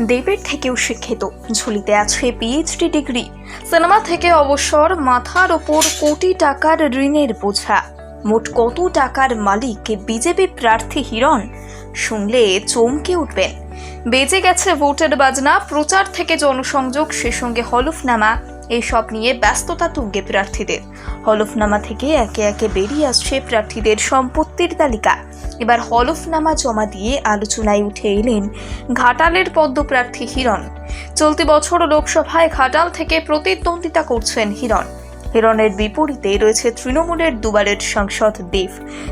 দেবের থেকেও শিক্ষিত, ঝুলিতে আছে পিএইচডি ডিগ্রি। সিনেমা থেকে অবসর, মাথার ওপর কোটি টাকার ঋণের বোঝা। মোট কত টাকার মালিক বিজেপি প্রার্থী হিরণ? শুনলে চমকে উঠবেন। বেজে গেছে ভোটের বাজনা, প্রচার থেকে জনসংযোগ, সে সঙ্গে হলফনামা, এইসব নিয়ে ব্যস্ততা তুঙ্গে প্রার্থীদের। হলফনামা থেকে একে একে বেরিয়ে আসছে প্রার্থীদের সম্পত্তির তালিকা। এবার হলফনামা জমা দিয়ে আলোচনায় উঠে এলেন ঘাটালের পদ্মপ্রার্থী হিরণ। চলতি বছর লোকসভায় ঘাটাল থেকে প্রতিদ্বন্দ্বিতা করছেন হিরণ। হিরণের বিপরীতে রয়েছে তৃণমূলের দুবারের সাংসদ দেব।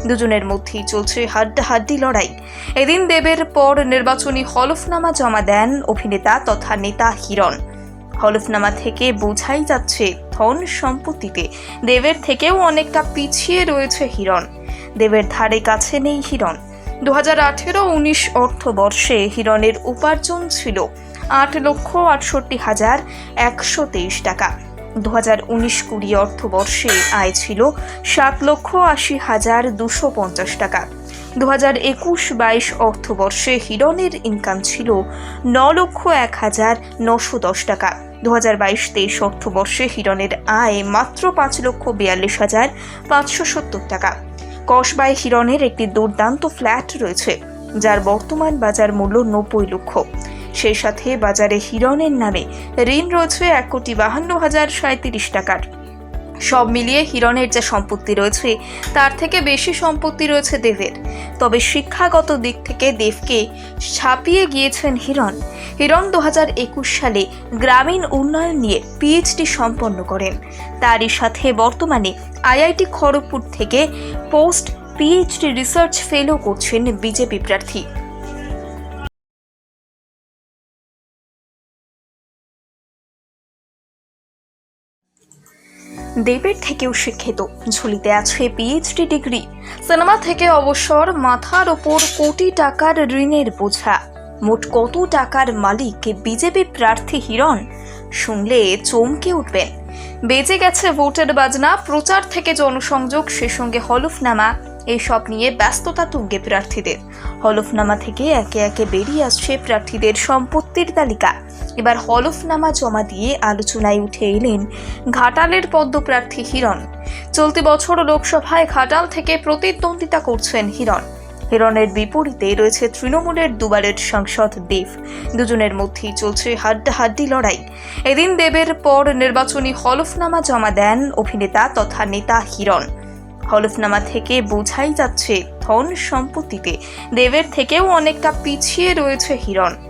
দুজনের মধ্যেই চলছে হাড্ডাহাড্ডি লড়াই। এদিন দেবের পর নির্বাচনী হলফনামা জমা দেন অভিনেতা তথা নেতা হিরণ। হলফনামা থেকে বোঝাই যাচ্ছে ধন সম্পত্তিতে দেবের থেকেও অনেকটা পিছিয়ে রয়েছে হিরণ। দেবের ধারে কাছে নেই হিরণ। 2018-19 অর্থবর্ষে হিরণের উপার্জন ছিল 8,68,123 টাকা। 2019-20 অর্থবর্ষে আয় ছিল 7,80,250 টাকা। 2021-22 অর্থবর্ষে হিরণের ইনকাম ছিল 9,01,910 টাকা। 2022-23 অর্থবর্ষে হিরণের আয় মাত্র 5,42,570 টাকা। কসবায় হিরণের একটি দুর্দান্ত ফ্ল্যাট রয়েছে, যার বর্তমান বাজার মূল্য 90 লক্ষ। সেই সাথে বাজারে হিরণের নামে ঋণ রয়েছে 1,52,037 টাকার। সব মিলিয়ে হিরণের যে সম্পত্তি রয়েছে তার থেকে বেশি সম্পত্তি রয়েছে দেবের। তবে শিক্ষাগত দিক থেকে দেবকে ছাপিয়ে গিয়েছেন হিরণ। হিরণ 2021 সালে গ্রামীণ উন্নয়ন নিয়ে পিএইচডি সম্পন্ন করেন। তারই সাথে বর্তমানে আইআইটি খড়গপুর থেকে পোস্ট পিএইচডি রিসার্চ ফেলো করছেন বিজেপি প্রার্থী। দেবের থেকেও শিক্ষিত, ঝুলিতে আছে পিএইচডি ডিগ্রি। সিনেমা থেকে অবসর, মাথার ওপর কোটি টাকার ঋণের বোঝা। মোট কত টাকার মালিক বিজেপি প্রার্থী হিরণ? শুনলে চমকে উঠবেন। বেজে গেছে ভোটের বাজনা, প্রচার থেকে জনসংযোগ, সে সঙ্গে হলফনামা, এইসব নিয়ে ব্যস্ততা তুঙ্গে প্রার্থীদের। হলফনামা থেকে একে একে বেরিয়ে আসছে প্রার্থীদের সম্পত্তির তালিকা। এবার হলফনামা জমা দিয়ে আলোচনায় উঠে এলেন ঘাটালের পদ্মপ্রার্থী হিরণ। চলতি বছর লোকসভায় ঘাটাল থেকে প্রতিদ্বন্দ্বিতা করছেন হিরণ। হিরণের বিপরীতে রয়েছে তৃণমূলের দুবারের সাংসদ দেব। দুজনের মধ্যেই চলছে হাড্ডাহাড্ডি লড়াই। এদিন দেবের পর নির্বাচনী হলফনামা জমা দেন অভিনেতা তথা নেতা হিরণ। হলফনামা থেকে বোঝাই যাচ্ছে ধন সম্পত্তিতে দেবের থেকেও অনেকটা পিছিয়ে রয়েছে হিরণ।